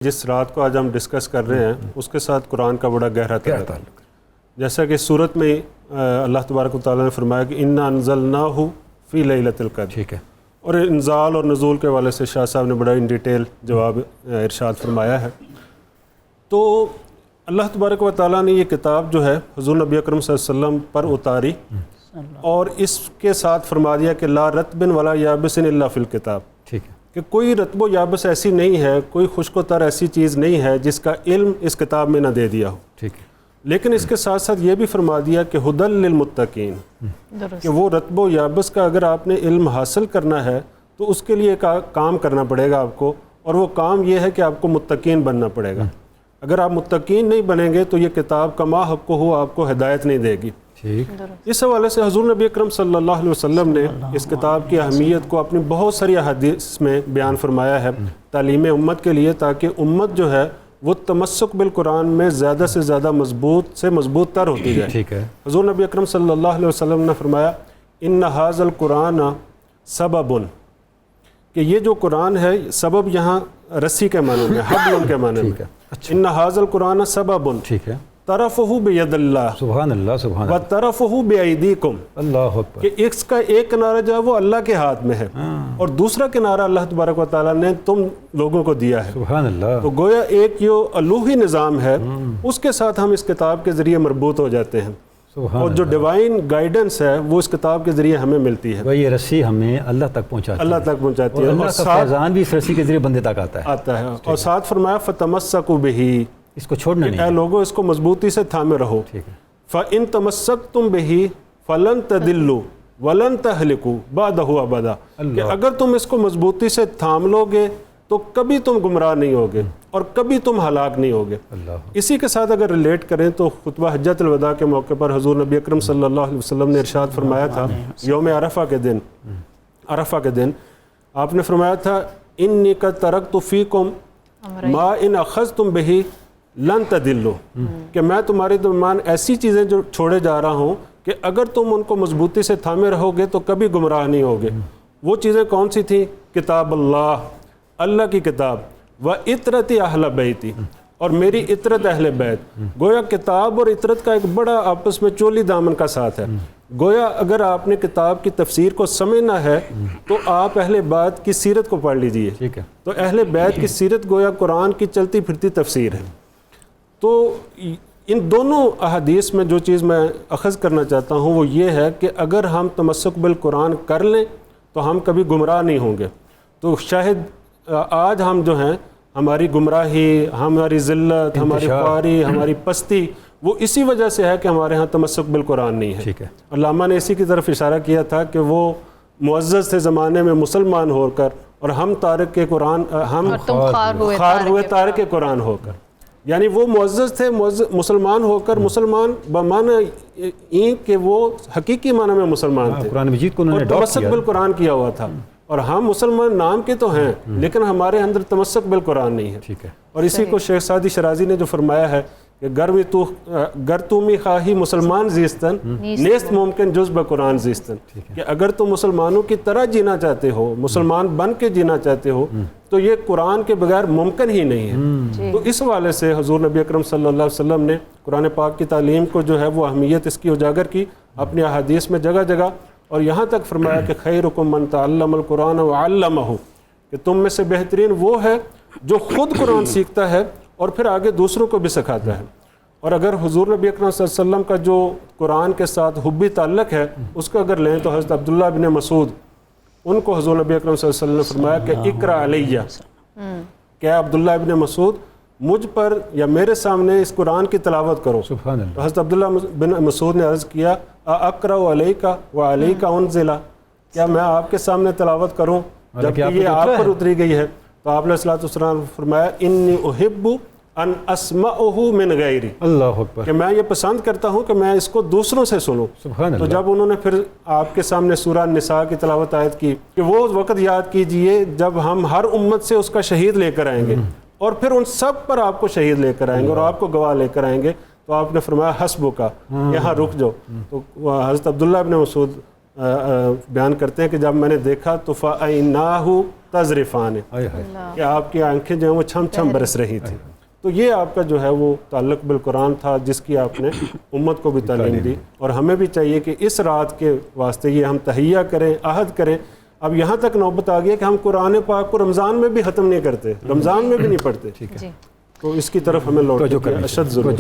جس رات کو آج ہم ڈسکس کر رہے ہیں اس کے ساتھ قرآن کا بڑا گہرا تعلق ہے۔ جیسا کہ سورت میں اللہ تبارک و تعالیٰ نے فرمایا کہ انا انزلناہ فی لیلۃ القدر، ٹھیک ہے، اور انزال اور نزول کے حوالے سے شاہ صاحب نے بڑا ان ڈیٹیل جواب ارشاد فرمایا ہے۔ تو اللہ تبارک و تعالیٰ نے یہ کتاب جو ہے حضور نبی اکرم صلی اللہ علیہ وسلم پر اتاری اور اس کے ساتھ فرما دیا کہ لا رطب ولا یابس الا فی الکتاب، ٹھیک ہے، کہ کوئی رطب و یابس ایسی نہیں ہے، کوئی خشک و تر ایسی چیز نہیں ہے جس کا علم اس کتاب میں نہ دے دیا ہو۔ ٹھیک ہے، لیکن اس کے ساتھ ساتھ یہ بھی فرما دیا کہ ہدی للمتقین، کہ وہ رطب و یابس کا اگر آپ نے علم حاصل کرنا ہے تو اس کے لیے کام کرنا پڑے گا آپ کو، اور وہ کام یہ ہے کہ آپ کو متقین بننا پڑے گا۔ اگر آپ متقین نہیں بنیں گے تو یہ کتاب کما حق ہو آپ کو ہدایت نہیں دے گی۔ ٹھیک، اس حوالے سے حضور نبی اکرم صلی اللہ علیہ وسلم نے اس کتاب کی اہمیت کو اپنی بہت ساری احادیث میں بیان فرمایا ہے تعلیم امت کے لیے، تاکہ امت جو ہے وہ تمسک بالقرآن میں زیادہ سے زیادہ مضبوط تر ہوتی جائے۔ ٹھیک ہے، حضور نبی اکرم صلی اللہ علیہ وسلم نے فرمایا ان ھذا القرآن سبب، کہ یہ جو قرآن ہے، سبب یہاں رسی کے معنی میں، حبل کے معنی میں، ان ھذا القرآن سبب ٹھیک ہے، طرفہ بید اللہ سبحان اللہ، سبحان اللہ، وطرفہ بایدیکم، اللہ اکبر، کہ اس کا ایک کنارہ جو ہے وہ اللہ کے ہاتھ میں ہے اور دوسرا کنارہ اللہ تبارک و تعالیٰ نے تم لوگوں کو دیا ہے۔ سبحان اللہ، تو گویا ایک جو الوہی نظام ہے اس کے ساتھ ہم اس کتاب کے ذریعے مربوط ہو جاتے ہیں، سبحان اور جو ڈیوائن گائیڈنس ہے وہ اس کتاب کے ذریعے ہمیں ملتی ہے، وہ یہ رسی ہمیں اللہ تک پہنچاتی ہے، اللہ تک پہنچاتی اور ہے، اللہ اور کا ساتھ فیضان بھی اس رسی کے ذریعے بندے تک آتا ہے، اور ساتھ فرمایا فتمسکوا بہ، اس کو چھوڑنا اے نہیں، لوگوں اس کو مضبوطی سے تھامے رہو۔ ٹھیک ہے، فَإِن تَمَسَّكْتُمْ بِهِ فَلَن تَضِلُّوا وَلَن تَهْلِكُوا بَعْدَهُ أَبَدًا، کہ اگر تم اس کو مضبوطی سے تھام لو گے تو کبھی تم گمراہ نہیں ہوگے اور کبھی تم ہلاک نہیں ہوگے۔ اللہ، اسی کے ساتھ اگر ریلیٹ کریں تو خطبہ حجۃ الوداع کے موقع پر حضور نبی اکرم صلی اللہ علیہ وسلم نے ارشاد فرمایا تھا یوم عرفہ کے دن آپ نے فرمایا تھا انی قد ترکت فیکم ما ان اخذتم بہ لن تضلوا، کہ میں تمہارے درمیان ایسی چیزیں جو چھوڑے جا رہا ہوں کہ اگر تم ان کو مضبوطی سے تھامے رہو گے تو کبھی گمراہ نہیں ہوگے۔ وہ چیزیں کون سی تھیں؟ کتاب اللہ کی کتاب، و اطرت اہل بیتی، اور میری اطرت اہل بیت۔ گویا کتاب اور اطرت کا ایک بڑا آپس میں چولی دامن کا ساتھ ہے۔ گویا اگر آپ نے کتاب کی تفسیر کو سمجھنا ہے تو آپ اہل بیت کی سیرت کو پڑھ لیجئے، ٹھیک ہے، تو اہل بیت کی سیرت گویا قرآن کی چلتی پھرتی تفسیر ہے۔ تو ان دونوں احادیث میں جو چیز میں اخذ کرنا چاہتا ہوں وہ یہ ہے کہ اگر ہم تمسک بالقرآن کر لیں تو ہم کبھی گمراہ نہیں ہوں گے۔ تو شاید آج ہم جو ہیں ہماری گمراہی، ہماری ذلت، ہماری خواری، ہماری پستی، وہ اسی وجہ سے ہے کہ ہمارے ہاں تمسک بالقرآن نہیں ہے۔ ٹھیک ہے، علامہ نے اسی کی طرف اشارہ کیا تھا کہ وہ معزز تھے زمانے میں مسلمان ہو کر، اور ہم تارک کے قرآن، ہم خار ہوئے تارک قرآن ہو کر، یعنی وہ معزز تھے مسلمان ہو کر، مسلمان بمعنی این کہ وہ حقیقی معنی میں مسلمان تھے، قرآن مجید کو انہوں نے اور اڈاپٹ تمسک کیا، بالقرآن کیا ہوا تھا، اور ہم مسلمان نام کے تو ہیں لیکن ہمارے اندر تمسک بالقرآن نہیں ہے۔ ٹھیک ہے، اور اسی کو شیخ سعدی شرازی نے جو فرمایا ہے کہ گر تومی خواہی مسلمان زیستن نیست ممکن جز بقرآن زیستن، کہ اگر تم مسلمانوں کی طرح جینا چاہتے ہو، مسلمان بن کے جینا چاہتے ہو، تو یہ قرآن کے بغیر ممکن ہی نہیں ہے۔ تو اس حوالے سے حضور نبی اکرم صلی اللہ علیہ وسلم نے قرآن پاک کی تعلیم کو جو ہے وہ اہمیت اس کی اجاگر کی اپنی احادیث میں جگہ جگہ، اور یہاں تک فرمایا کہ خیرکم من تعلم القرآن وعلمہ، کہ تم میں سے بہترین وہ ہے جو خود قرآن سیکھتا ہے اور پھر آگے دوسروں کو بھی سکھاتا ہے۔ اور اگر حضور نبی اکرم صلی اللہ علیہ وسلم کا جو قرآن کے ساتھ حبی تعلق ہے اس کو اگر لیں تو حضرت عبداللہ بن مسعود، ان کو حضور نبی اکرم صلی اللہ علیہ وسلم نے فرمایا کہ اقرأ علیہ، کہ عبداللہ بن مسعود مجھ پر یا میرے سامنے اس قرآن کی تلاوت کرو۔ سبحان اللہ، تو حضرت عبداللہ بن مسعود نے عرض کیا اقرأ علیک وعلیک انزل، کیا میں آپ کے سامنے تلاوت کروں جبکہ یہ آپ پر اتری گئی ہے؟ تو آپ علیہ الصلوۃ والسلام نے فرمایا انی احب ان اسمعہ من غیری، اللہ اکبر، کہ میں یہ پسند کرتا ہوں کہ میں اس کو دوسروں سے سنوں۔ سبحان تو اللہ، جب انہوں نے پھر آپ کے سامنے سورہ نساء کی تلاوت آیت کی کہ وہ وقت یاد کیجئے جب ہم ہر امت سے اس کا شہید لے کر آئیں گے اور پھر ان سب پر آپ کو شہید لے کر آئیں گے اور آپ کو گواہ لے کر آئیں گے، تو آپ نے فرمایا حسبک، یہاں رک جاؤ۔ تو حضرت عبداللہ بن مسعود بیان کرتے ہیں کہ جب میں نے دیکھا تو فَأَيْنَاهُ تَذْرِفَانِ آئے ہائے کہ آپ کی آنکھیں جو ہیں وہ چھم چھم برس رہی تھیں. تو یہ آپ کا جو ہے وہ تعلق بالقرآن تھا جس کی آپ نے امت کو بھی تعلیم دی. اور ہمیں بھی چاہیے کہ اس رات کے واسطے یہ ہم تہیہ کریں, عہد کریں. اب یہاں تک نوبت آ گئی ہے کہ ہم قرآن پاک کو رمضان میں بھی ختم نہیں کرتے, رمضان میں بھی نہیں پڑھتے. جی تو اس کی طرف ہمیں لوٹنے کی اشد ضرورت ہے.